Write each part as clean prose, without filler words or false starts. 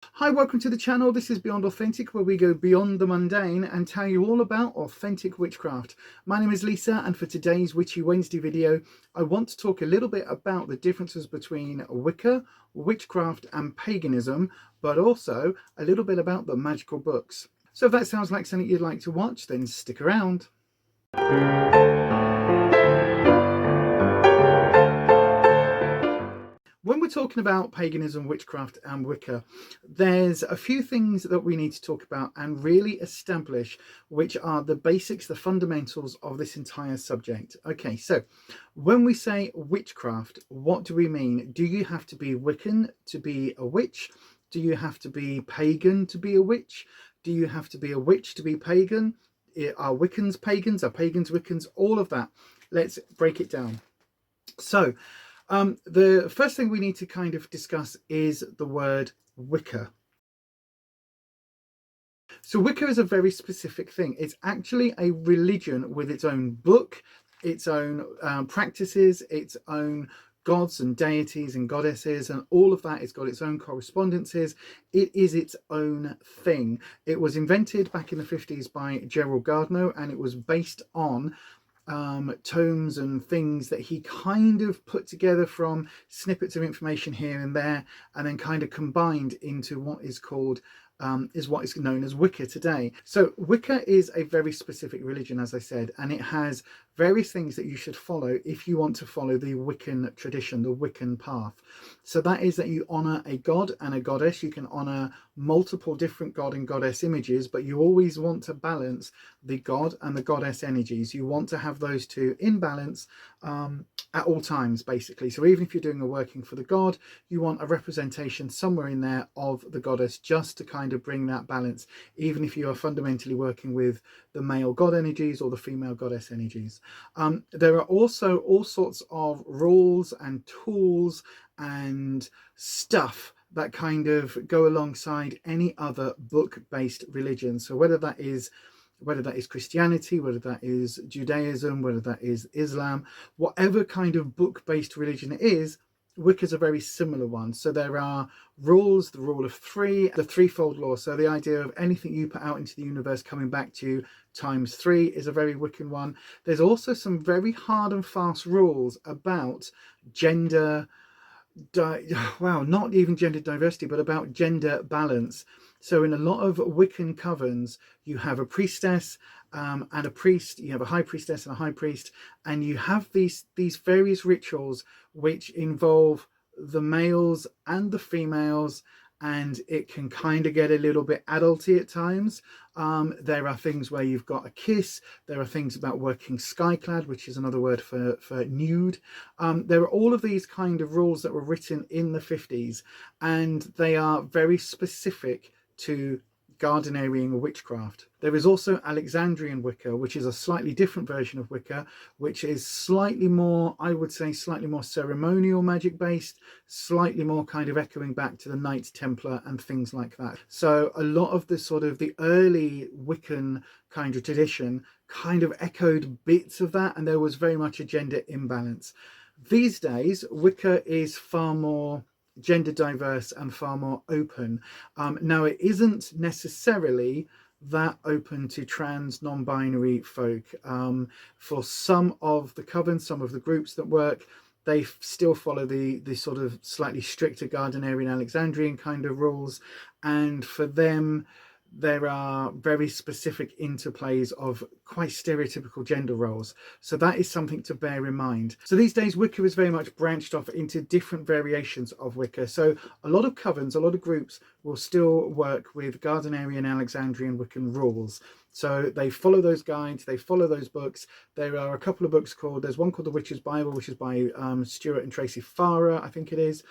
Hi, welcome to the channel. This is Beyond Authentic, where we go beyond the mundane and tell you all about authentic witchcraft. My name is Lisa, and for today's Witchy Wednesday video, I want to talk a little bit about the differences between Wicca, witchcraft and paganism, but also a little bit about the magical books. So if that sounds like something you'd like to watch, then stick around. When we're talking about paganism, witchcraft and Wicca, there's a few things that we need to talk about and really establish, which are the basics, the fundamentals of this entire subject. Okay, so when we say witchcraft, what do we mean? Do you have to be Wiccan to be a witch? Do you have to be pagan to be a witch? Do you have to be a witch to be pagan? Are Wiccans pagans? Are pagans Wiccans? All of that. Let's break it down. So, the first thing we need to kind of discuss is the word Wicca. So Wicca is a very specific thing. It's actually a religion with its own book, its own practices, its own gods and deities and goddesses, and all of that. It's got its own correspondences. It is its own thing. It was invented back in the 50s by Gerald Gardner, and it was based on tomes and things that he kind of put together from snippets of information here and there, and then kind of combined into what is called what is known as Wicca today. So Wicca is a very specific religion, as I said, and it has various things that you should follow if you want to follow the Wiccan tradition, the Wiccan path. So that is that you honor a god and a goddess. You can honor multiple different god and goddess images, but you always want to balance the god and the goddess energies. You want to have those two in balance at all times, basically. So even if you're doing a working for the god, you want a representation somewhere in there of the goddess, just to kind of bring that balance, even if you are fundamentally working with the male god energies or the female goddess energies. There are also all sorts of rules and tools and stuff that kind of go alongside any other book-based religion. So whether that is Christianity, whether that is Judaism, whether that is Islam, whatever kind of book-based religion it is, Wicca is a very similar one. So there are rules, the rule of three, the threefold law. So the idea of anything you put out into the universe coming back to you times three is a very Wiccan one. There's also some very hard and fast rules about gender, not even gender diversity, but about gender balance. So in a lot of Wiccan covens, you have a priestess and a priest. You have a high priestess and a high priest, and you have these various rituals which involve the males and the females, and it can kind of get a little bit adulty at times. There are things where you've got a kiss. There are things about working skyclad, which is another word for nude. There are all of these kind of rules that were written in the 50s, and they are very specific to Gardnerian witchcraft. There is also Alexandrian Wicca, which is a slightly different version of Wicca, which is slightly more, I would say, slightly more ceremonial magic based, slightly more kind of echoing back to the Knights Templar and things like that. So a lot of the sort of the early Wiccan kind of tradition kind of echoed bits of that, and there was very much a gender imbalance. These days, Wicca is far more gender diverse and far more open. Now, it isn't necessarily that open to trans, non-binary folk. For some of the covens, some of the groups that work, they still follow the sort of slightly stricter Gardnerian Alexandrian kind of rules, and for them there are very specific interplays of quite stereotypical gender roles. So that is something to bear in mind. So these days Wicca is very much branched off into different variations of Wicca. So a lot of covens, a lot of groups will still work with Gardnerian Alexandrian Wiccan rules. So they follow those guides, they follow those books. There are a couple of books there's one called The Witch's Bible, which is by Stuart and Tracy Farrar, I think it is,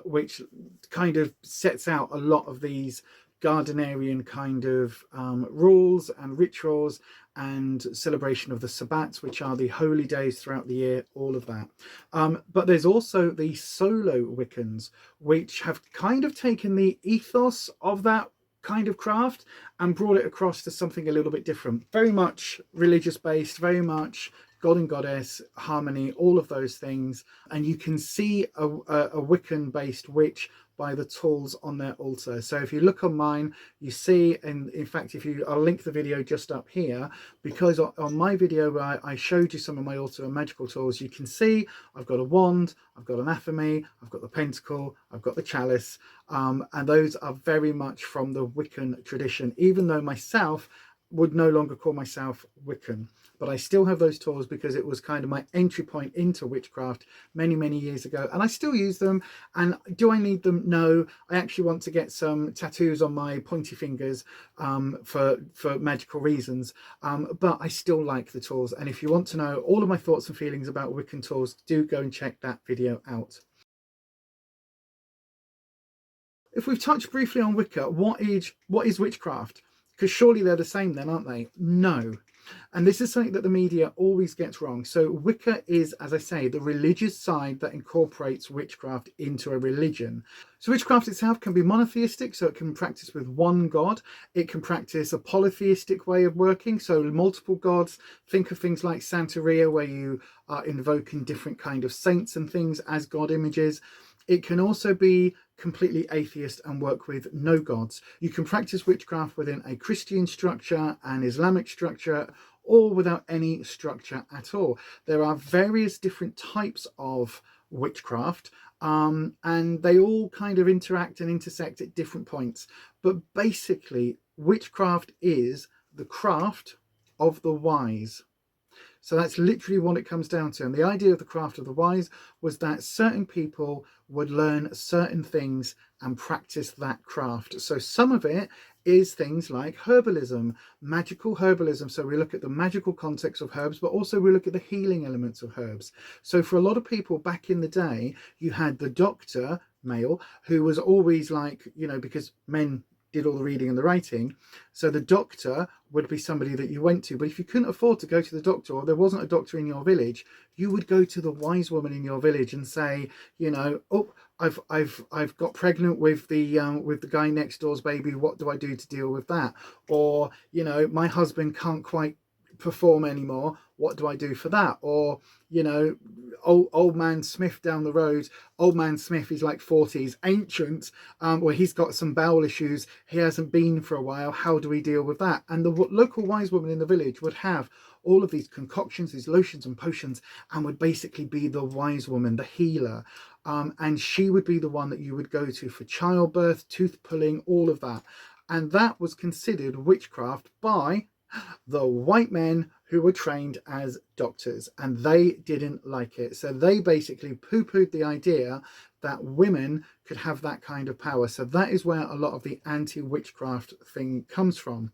which kind of sets out a lot of these Gardnerian kind of rules and rituals and celebration of the Sabbats, which are the holy days throughout the year, all of that. But there's also the solo Wiccans, which have kind of taken the ethos of that kind of craft and brought it across to something a little bit different. Very much religious based, very much god and goddess, harmony, all of those things. And you can see a Wiccan based witch by the tools on their altar. So if you look on mine, you see, and in fact, I'll link the video just up here, because on my video where I showed you some of my altar and magical tools, you can see I've got a wand, I've got an athame, I've got the pentacle, I've got the chalice, and those are very much from the Wiccan tradition, even though myself would no longer call myself Wiccan. But I still have those tools because it was kind of my entry point into witchcraft many years ago, and I still use them. And do I need them? No. I actually want to get some tattoos on my pointy fingers for magical reasons, but I still like the tools. And if you want to know all of my thoughts and feelings about Wiccan tools, do go and check that video out. If we've touched briefly on Wicca, what is witchcraft? Because surely they're the same then, aren't they? No. And this is something that the media always gets wrong. So Wicca is, as I say, the religious side that incorporates witchcraft into a religion. So witchcraft itself can be monotheistic, so it can practice with one god. It can practice a polytheistic way of working, so multiple gods. Think of things like Santeria, where you are invoking different kind of saints and things as god images. It can also be completely atheist and work with no gods. You can practice witchcraft within a Christian structure, an Islamic structure, or without any structure at all. There are various different types of witchcraft, and they all kind of interact and intersect at different points. But basically, witchcraft is the craft of the wise. So that's literally what it comes down to. And the idea of the craft of the wise was that certain people would learn certain things and practice that craft. So some of it is things like herbalism, magical herbalism. So we look at the magical context of herbs, but also we look at the healing elements of herbs. So for a lot of people back in the day, you had the doctor, male, who was always like, you know, because men did all the reading and the writing, so the doctor would be somebody that you went to. But if you couldn't afford to go to the doctor, or there wasn't a doctor in your village, you would go to the wise woman in your village and say, you know, oh, I've got pregnant with the guy next door's baby. What do I do to deal with that? Or, you know, my husband can't quite perform anymore. What do I do for that? Or, you know, old man Smith down the road, old man Smith is like 40s, ancient, where he's got some bowel issues, he hasn't been for a while, how do we deal with that? And the local wise woman in the village would have all of these concoctions, these lotions and potions, and would basically be the wise woman, the healer, and she would be the one that you would go to for childbirth, tooth pulling, all of that. And that was considered witchcraft by the white men who were trained as doctors, and they didn't like it. So they basically poo-pooed the idea that women could have that kind of power. So that is where a lot of the anti-witchcraft thing comes from.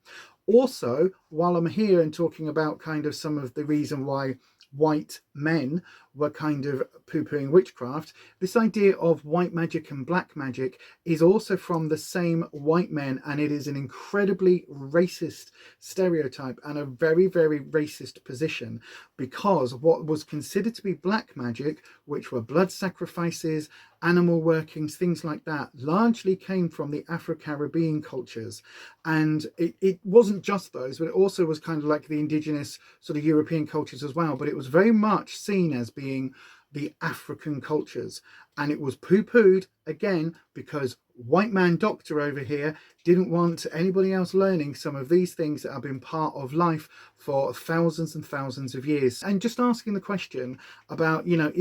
Also, while I'm here and talking about kind of some of the reason why white men were kind of poo-pooing witchcraft, this idea of white magic and black magic is also from the same white men, and it is an incredibly racist stereotype and a very racist position, because what was considered to be black magic, which were blood sacrifices, animal workings, things like that, largely came from the Afro-Caribbean cultures. And it wasn't just those, but it also was kind of like the indigenous sort of European cultures as well. But it was very much seen as being the African cultures, and it was poo-pooed again because white man doctor over here didn't want anybody else learning some of these things that have been part of life for thousands and thousands of years. And just asking the question about, you know,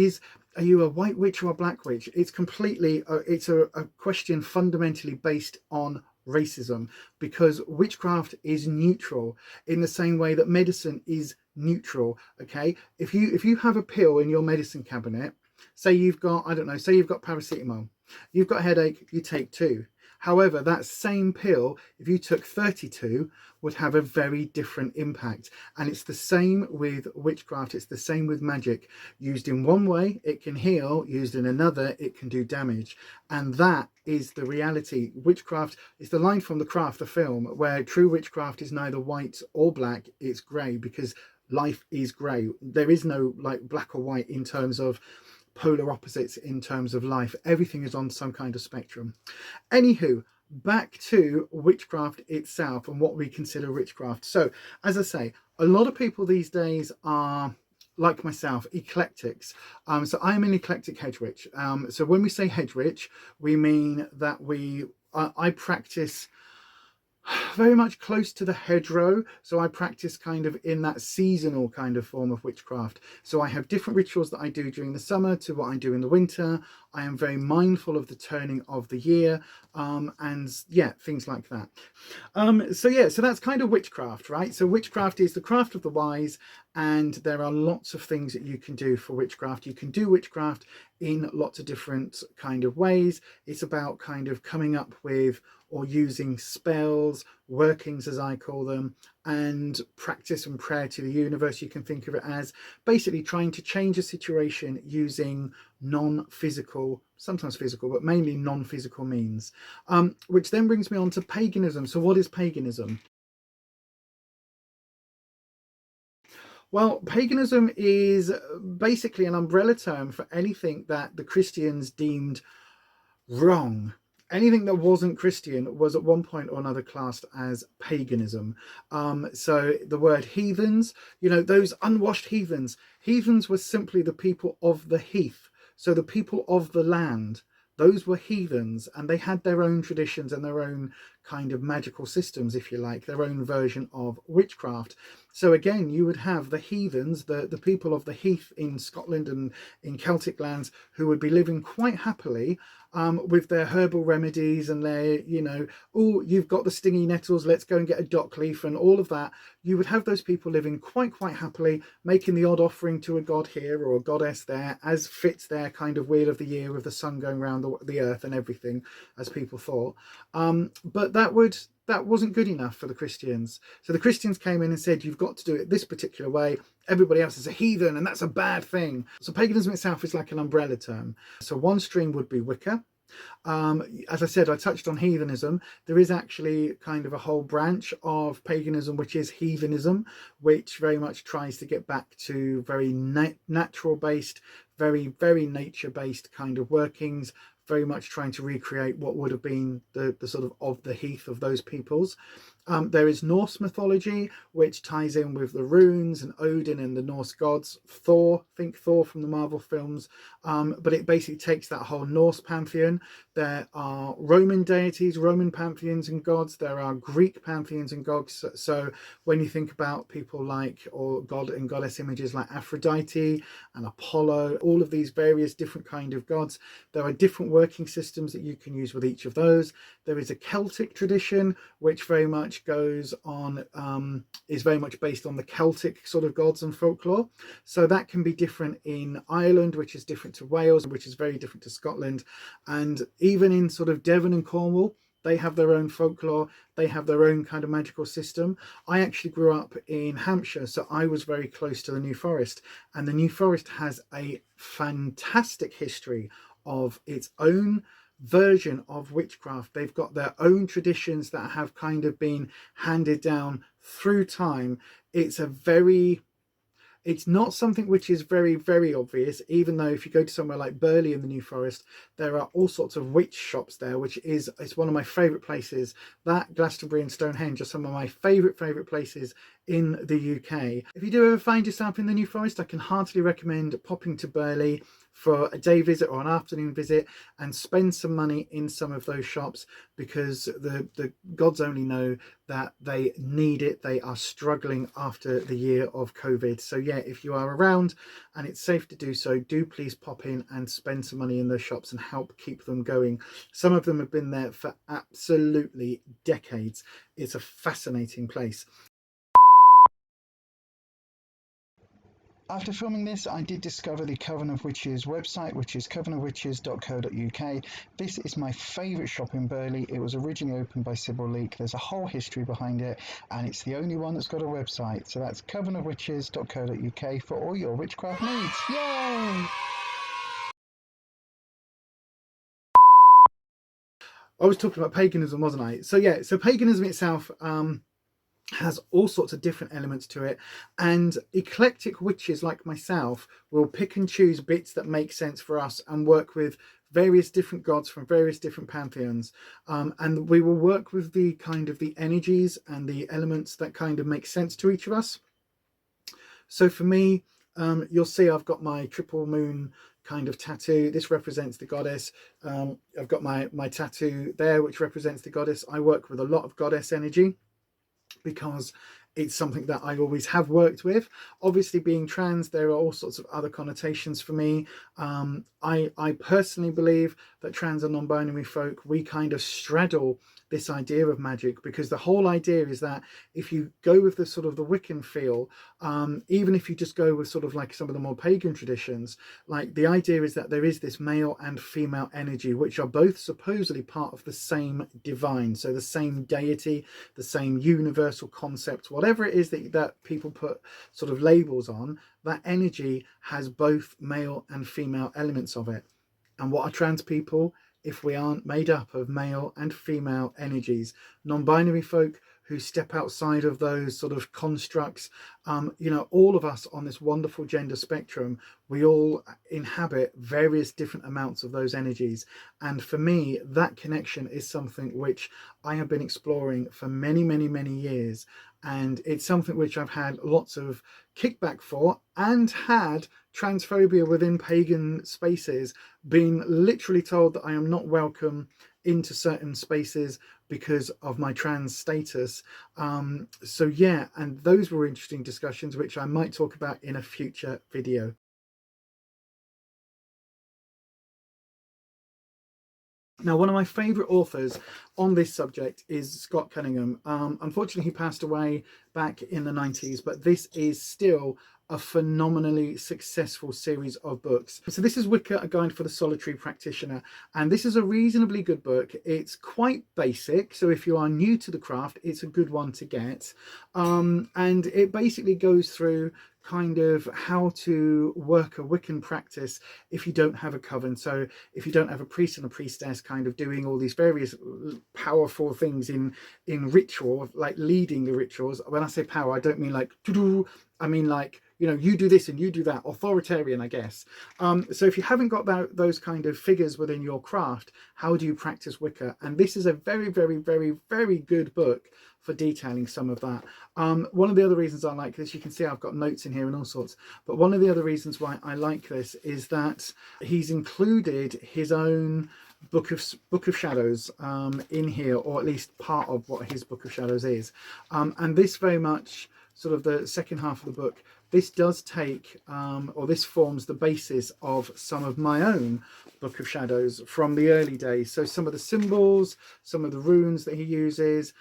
are you a white witch or a black witch? It's completely it's a question fundamentally based on racism, because witchcraft is neutral in the same way that medicine is neutral. Okay, if you have a pill in your medicine cabinet, say you've got, I don't know, say you've got paracetamol, you've got a headache, you take 2. However, that same pill, if you took 32, would have a very different impact. And it's the same with witchcraft. It's the same with magic. Used in one way, it can heal. Used in another, it can do damage. And that is the reality. Witchcraft is the line from The Craft, the film, where true witchcraft is neither white or black. It's grey, because life is grey. There is no like black or white in terms of polar opposites in terms of life. Everything is on some kind of spectrum. Anywho, back to witchcraft itself and what we consider witchcraft. So as I say, a lot of people these days are like myself, eclectics. So I'm an eclectic hedge witch. So when we say hedge witch, we mean that I practice very much close to the hedgerow. So I practice kind of in that seasonal kind of form of witchcraft. So I have different rituals that I do during the summer to what I do in the winter. I am very mindful of the turning of the year, and yeah, things like that. So yeah, so that's kind of witchcraft, right? So witchcraft is the craft of the wise, and there are lots of things that you can do for witchcraft. You can do witchcraft in lots of different kind of ways. It's about kind of coming up with or using spells, workings as I call them, and practice and prayer to the universe. You can think of it as basically trying to change a situation using non-physical, sometimes physical, but mainly non-physical means. Which then brings me on to paganism. So what is paganism? Well, paganism is basically an umbrella term for anything that the Christians deemed wrong. Anything that wasn't Christian was at one point or another classed as paganism. So the word heathens, you know, those unwashed heathens, heathens were simply the people of the heath. So the people of the land, those were heathens, and they had their own traditions and their own kind of magical systems, if you like, their own version of witchcraft. So again, you would have the heathens, the people of the heath in Scotland and in Celtic lands, who would be living quite happily with their herbal remedies and their, you know, oh, you've got the stingy nettles, let's go and get a dock leaf and all of that. You would have those people living quite happily, making the odd offering to a god here or a goddess there, as fits their kind of wheel of the year with the sun going around the earth and everything, as people thought. But that wasn't good enough for the Christians. So the Christians came in and said, you've got to do it this particular way. Everybody else is a heathen, and that's a bad thing. So paganism itself is like an umbrella term. So one stream would be Wicca. As I said, I touched on heathenism. There is actually kind of a whole branch of paganism, which is heathenism, which very much tries to get back to very natural based, very nature based kind of workings, very much trying to recreate what would have been the sort of the heath of those peoples. There is Norse mythology, which ties in with the runes and Odin and the Norse gods. Thor, think Thor from the Marvel films, but it basically takes that whole Norse pantheon. There are Roman deities, Roman pantheons and gods. There are Greek pantheons and gods. So when you think about people like, or god and goddess images like Aphrodite and Apollo, all of these various different kind of gods, there are different working systems that you can use with each of those. There is a Celtic tradition, which very much goes on, is very much based on the Celtic sort of gods and folklore. So that can be different in Ireland, which is different to Wales, which is very different to Scotland. And even in sort of Devon and Cornwall, they have their own folklore, they have their own kind of magical system. I actually grew up in Hampshire, so I was very close to the New Forest, and the New Forest has a fantastic history of its own version of witchcraft. They've got their own traditions that have kind of been handed down through time. It's not something which is very obvious, even though if you go to somewhere like Burley in the New Forest, there are all sorts of witch shops there, which is, it's one of my favourite places. That, Glastonbury and Stonehenge are some of my favourite places in the UK. If you do ever find yourself in the New Forest, I can heartily recommend popping to Burley for a day visit or an afternoon visit and spend some money in some of those shops, because the gods only know that they need it. They are struggling after the year of COVID. So yeah, if you are around and it's safe to do so, do please pop in and spend some money in those shops and help keep them going. Some of them have been there for absolutely decades. It's a fascinating place. After filming this, I did discover the Coven of Witches website, which is covenofwitches.co.uk. This is my favourite shop in Burley. It was originally opened by Sybil Leek. There's a whole history behind it, and it's the only one that's got a website. So that's covenofwitches.co.uk for all your witchcraft needs. Yay! I was talking about paganism, wasn't I? So yeah, so paganism itself has all sorts of different elements to it, and eclectic witches like myself will pick and choose bits that make sense for us and work with various different gods from various different pantheons, and we will work with the kind of the energies and the elements that kind of make sense to each of us. So for me, you'll see I've got my triple moon kind of tattoo. This represents the goddess. I've got my tattoo there, which represents the goddess. I work with a lot of goddess energy because it's something that I always have worked with. Obviously, being trans, there are all sorts of other connotations for me. I personally believe that trans and non-binary folk, we kind of straddle this idea of magic, because the whole idea is that if you go with the sort of the Wiccan feel, even if you just go with sort of like some of the more pagan traditions, like the idea is that there is this male and female energy, which are both supposedly part of the same divine, so the same deity, the same universal concept, whatever it is that people put sort of labels on, that energy has both male and female elements of it. And what are trans people if we aren't made up of male and female energies? Non-binary folk who step outside of those sort of constructs, you know, all of us on this wonderful gender spectrum, we all inhabit various different amounts of those energies. And for me, that connection is something which I have been exploring for many, many, many years. And it's something which I've had lots of kickback for, and had transphobia within pagan spaces, being literally told that I am not welcome into certain spaces because of my trans status. So yeah, and those were interesting discussions which I might talk about in a future video. Now, one of my favourite authors on this subject is Scott Cunningham. Unfortunately, he passed away back in the 90s, but this is still a phenomenally successful series of books. So this is Wicca, A Guide for the Solitary Practitioner, and this is a reasonably good book. It's quite basic, so if you are new to the craft, it's a good one to get. And it basically goes through kind of how to work a Wiccan practice if you don't have a coven. So if you don't have a priest and a priestess kind of doing all these various powerful things in ritual, like leading the rituals. When I say power, I don't mean like I mean like, you know, you do this and you do that, authoritarian, I guess. So if you haven't got those kind of figures within your craft, how do you practice Wicca? And this is a very, very, very, very good book for detailing some of that. One of the other reasons I like this, you can see I've got notes in here and all sorts, but one of the other reasons why I like this is that he's included his own book of shadows in here, or at least part of what his book of shadows is. And this very much, sort of the second half of the book, this does take, or this forms the basis of some of my own book of shadows from the early days. So some of the symbols, some of the runes that he uses,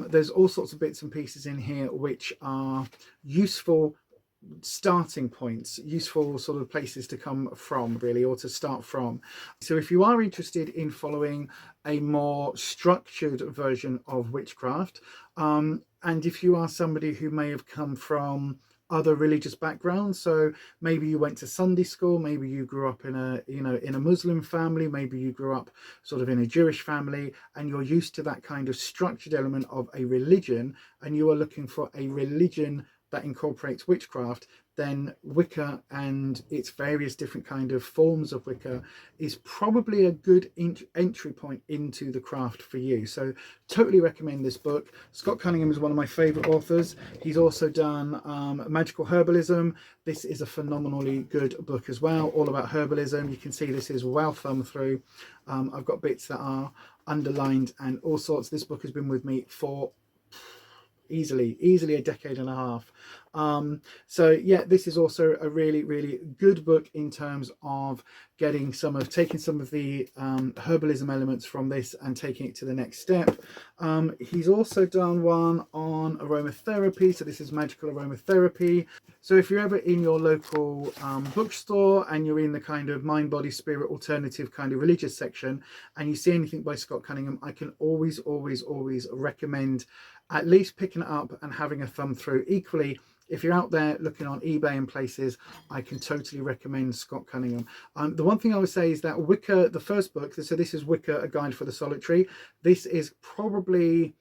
there's all sorts of bits and pieces in here which are useful starting points, useful sort of places to come from, really, or to start from. So if you are interested in following a more structured version of witchcraft, and if you are somebody who may have come from other religious backgrounds, so maybe you went to Sunday school, maybe you grew up in a, you know, in a Muslim family, maybe you grew up sort of in a Jewish family, and you're used to that kind of structured element of a religion, and you are looking for a religion that incorporates witchcraft, then Wicca and its various different kind of forms of Wicca is probably a good entry point into the craft for you. So totally recommend this book. Scott Cunningham is one of my favorite authors. He's also done Magical Herbalism. This is a phenomenally good book as well, all about herbalism. You can see this is well thumbed through. I've got bits that are underlined and all sorts. This book has been with me for easily a decade and a half. So yeah, this is also a really, really good book in terms of taking some of the herbalism elements from this and taking it to the next step. He's also done one on aromatherapy, so this is Magical Aromatherapy. So if you're ever in your local bookstore and you're in the kind of mind, body, spirit, alternative kind of religious section, and you see anything by Scott Cunningham, I can always recommend at least picking it up and having a thumb through. Equally, if you're out there looking on eBay and places, I can totally recommend Scott Cunningham. The one thing I would say is that Wicca, the first book, so this is Wicca, A Guide for the Solitary. This is probably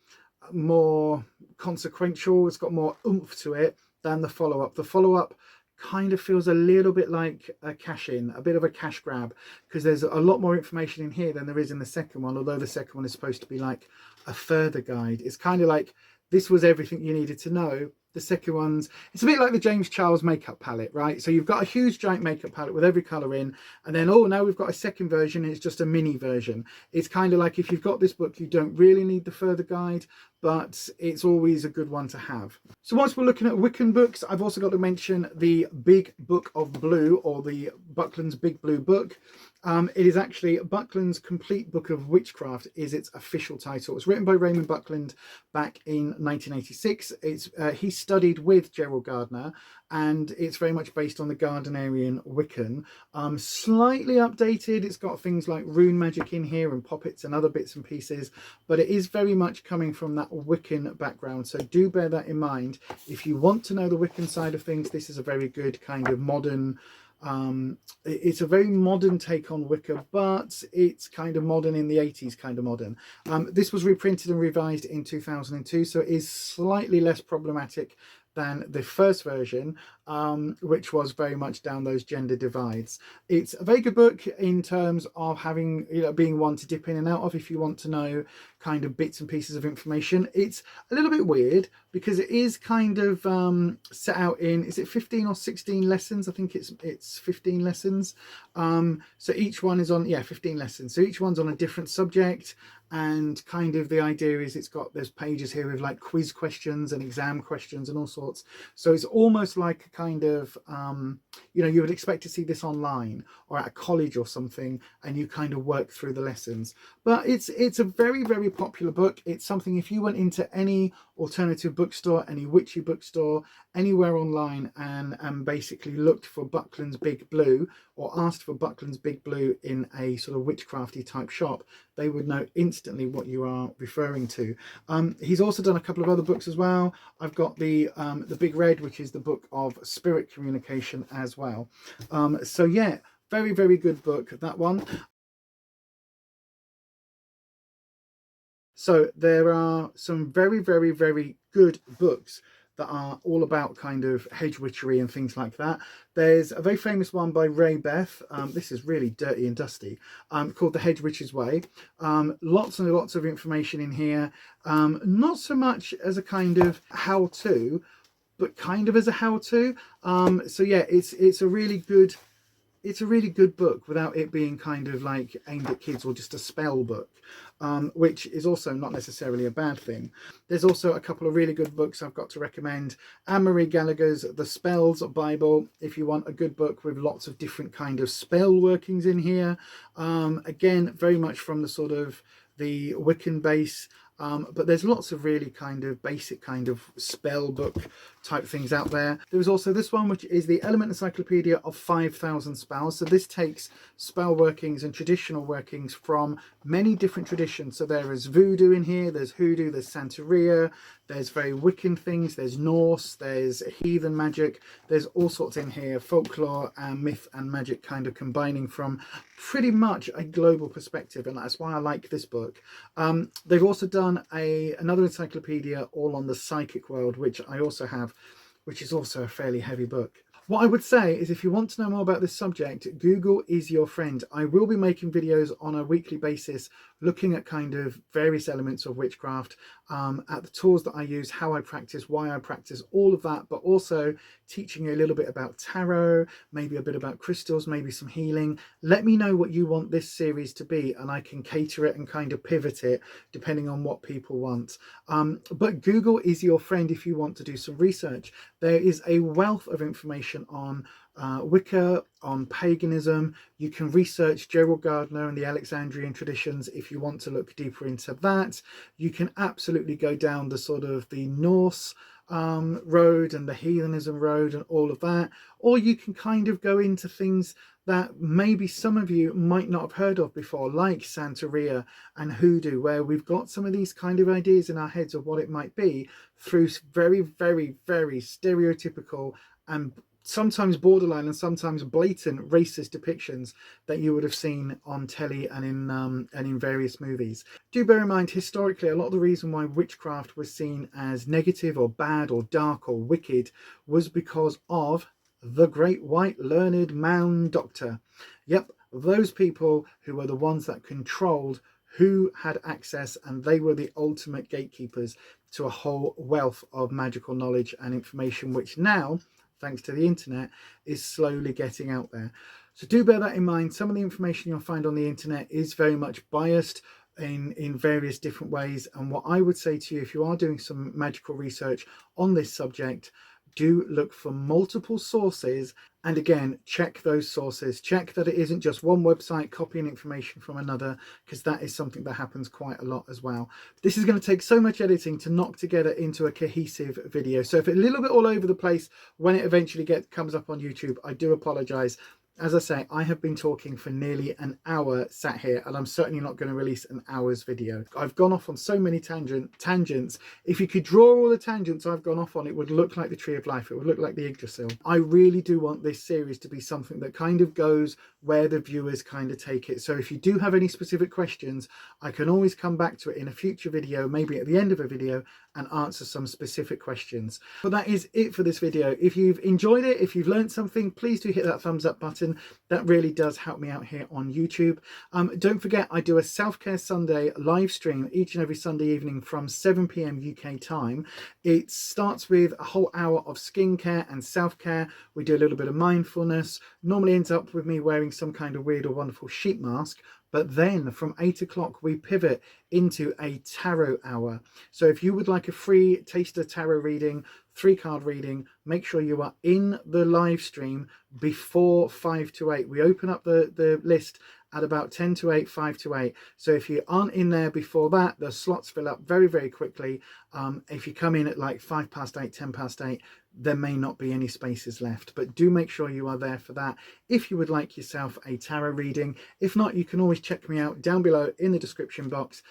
more consequential. It's got more oomph to it than the follow-up. The follow-up kind of feels a little bit like a cash-in, a bit of a cash grab, because there's a lot more information in here than there is in the second one, although the second one is supposed to be like a further guide. It's kind of like, this was everything you needed to know. The second one's, it's a bit like the James Charles makeup palette, right? So you've got a huge giant makeup palette with every colour in, and then, oh, now we've got a second version, and it's just a mini version. It's kind of like, if you've got this book, you don't really need the further guide, but it's always a good one to have. So once we're looking at Wiccan books, I've also got to mention the Big Book of Blue, or the Buckland's Big Blue Book. It is actually Buckland's Complete Book of Witchcraft is its official title. It was written by Raymond Buckland back in 1986. He studied with Gerald Gardner, and it's very much based on the Gardnerian Wiccan. Slightly updated. It's got things like rune magic in here and poppets and other bits and pieces, but it is very much coming from that Wiccan background. So do bear that in mind. If you want to know the Wiccan side of things, this is a very good kind of modern, it's a very modern take on Wicca, but it's kind of modern in the 80s kind of modern. This was reprinted and revised in 2002, so it is slightly less problematic than the first version, which was very much down those gender divides. It's a very good book in terms of having, being one to dip in and out of if you want to know kind of bits and pieces of information. It's a little bit weird because it is kind of set out in, is it 15 or 16 lessons? I think it's 15 lessons. So each one is on, 15 lessons. So each one's on a different subject, and kind of the idea is there's pages here with like quiz questions and exam questions and all sorts. So it's almost like a kind of, you would expect to see this online or at a college or something, and you kind of work through the lessons. But it's a very, very popular book. It's something, if you went into any alternative bookstore, any witchy bookstore, anywhere online, and basically looked for Buckland's Big Blue, or asked for Buckland's Big Blue in a sort of witchcrafty type shop, they would know instantly what you are referring to. He's also done a couple of other books as well. I've got the Big Red, which is the book of spirit communication as well. So yeah, very, very good book, that one. So there are some very, very, very good books that are all about kind of hedge witchery and things like that. There's a very famous one by Ray Beth. This is really dirty and dusty, called The Hedge Witch's Way. Lots and lots of information in here. Not so much as a kind of how-to, but kind of as a how-to. So yeah, it's a really good book without it being kind of like aimed at kids or just a spell book, which is also not necessarily a bad thing. There's also a couple of really good books I've got to recommend. Anne-Marie Gallagher's The Spells Bible, if you want a good book with lots of different kind of spell workings in here. Again, very much from the sort of the Wiccan base. But there's lots of really kind of basic kind of spell book type things out there. There was also this one, which is the Element Encyclopedia of 5,000 Spells. So this takes spell workings and traditional workings from many different traditions. So there is voodoo in here, there's hoodoo, there's Santeria, there's very Wiccan things, there's Norse, there's heathen magic, there's all sorts in here, folklore and myth and magic kind of combining from pretty much a global perspective, and that's why I like this book. They've also done another encyclopedia all on the psychic world, which I also have, which is also a fairly heavy book. What I would say is, if you want to know more about this subject, Google is your friend. I will be making videos on a weekly basis looking at kind of various elements of witchcraft, at the tools that I use, how I practice, why I practice, all of that, but also teaching you a little bit about tarot, maybe a bit about crystals, maybe some healing. Let me know what you want this series to be, and I can cater it and kind of pivot it depending on what people want. But Google is your friend if you want to do some research. There is a wealth of information on Wicca, on paganism. You can research Gerald Gardner and the Alexandrian traditions if you want to look deeper into that. You can absolutely go down the sort of the Norse road and the heathenism road and all of that, or you can kind of go into things that maybe some of you might not have heard of before, like Santeria and hoodoo, where we've got some of these kind of ideas in our heads of what it might be through very, very, very stereotypical and sometimes borderline and sometimes blatant racist depictions that you would have seen on telly and in various movies. Do bear in mind, historically, a lot of the reason why witchcraft was seen as negative or bad or dark or wicked was because of the great white learned man doctor. Yep, those people who were the ones that controlled who had access, and they were the ultimate gatekeepers to a whole wealth of magical knowledge and information, which now, thanks to the internet, is slowly getting out there. So do bear that in mind. Some of the information you'll find on the internet is very much biased in various different ways. And what I would say to you, if you are doing some magical research on this subject, do look for multiple sources, and again, check those sources. Check that it isn't just one website copying information from another, because that is something that happens quite a lot as well. This is going to take so much editing to knock together into a cohesive video, so if it's a little bit all over the place when it eventually comes up on YouTube, I do apologize. As I say, I have been talking for nearly an hour sat here, and I'm certainly not going to release an hour's video. I've gone off on so many tangents. If you could draw all the tangents I've gone off on, it would look like the Tree of Life. It would look like the Yggdrasil. I really do want this series to be something that kind of goes where the viewers kind of take it. So if you do have any specific questions, I can always come back to it in a future video, maybe at the end of a video, and answer some specific questions. But that is it for this video. If you've enjoyed it, if you've learned something, please do hit that thumbs up button. That really does help me out here on YouTube. Don't forget, I do a Self-Care Sunday live stream each and every Sunday evening from 7 p.m. UK time. It starts with a whole hour of skincare and self-care. We do a little bit of mindfulness. Normally ends up with me wearing some kind of weird or wonderful sheet mask. But then from 8 o'clock, we pivot into a tarot hour. So if you would like a free taster tarot reading, 3-card reading, make sure you are in the live stream before 5 to 8. We open up the list at about 10 to 8, 5 to 8. So if you aren't in there before that, the slots fill up very, very quickly. If you come in at like 5 past 8, 10 past 8, there may not be any spaces left, but do make sure you are there for that if you would like yourself a tarot reading. If not, you can always check me out down below in the description box.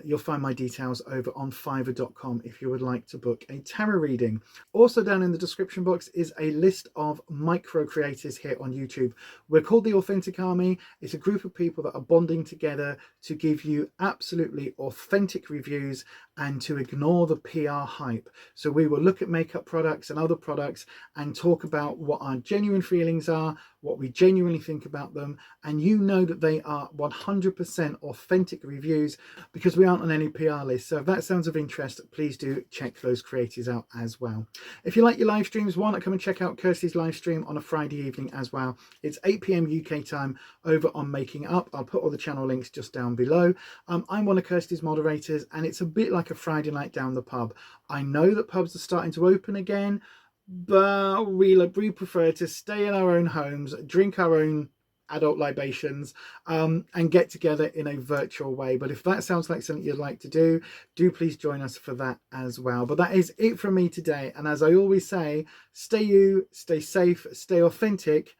You'll find my details over on fiverr.com if you would like to book a tarot reading. Also down in the description box is a list of micro creators here on YouTube. We're called the Authentic Army. It's a group of people that are bonding together to give you absolutely authentic reviews and to ignore the PR hype. So we will look at makeup products and other products and talk about what our genuine feelings are, what we genuinely think about them, and you know that they are 100% authentic reviews because we aren't on any PR list. So if that sounds of interest, please do check those creators out as well. If you like your live streams, why not come and check out Kirsty's live stream on a Friday evening as well. It's 8 p.m. UK time over on Making Up. I'll put all the channel links just down below. I'm one of Kirsty's moderators, and it's a bit like a Friday night down the pub. I know that pubs are starting to open again, but we prefer to stay in our own homes, drink our own adult libations, and get together in a virtual way. But if that sounds like something you'd like to do please join us for that as well. But that is it from me today, and as I always say, stay you, stay safe, stay authentic,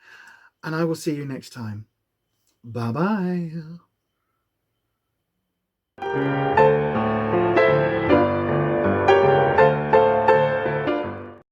and I will see you next time. Bye bye.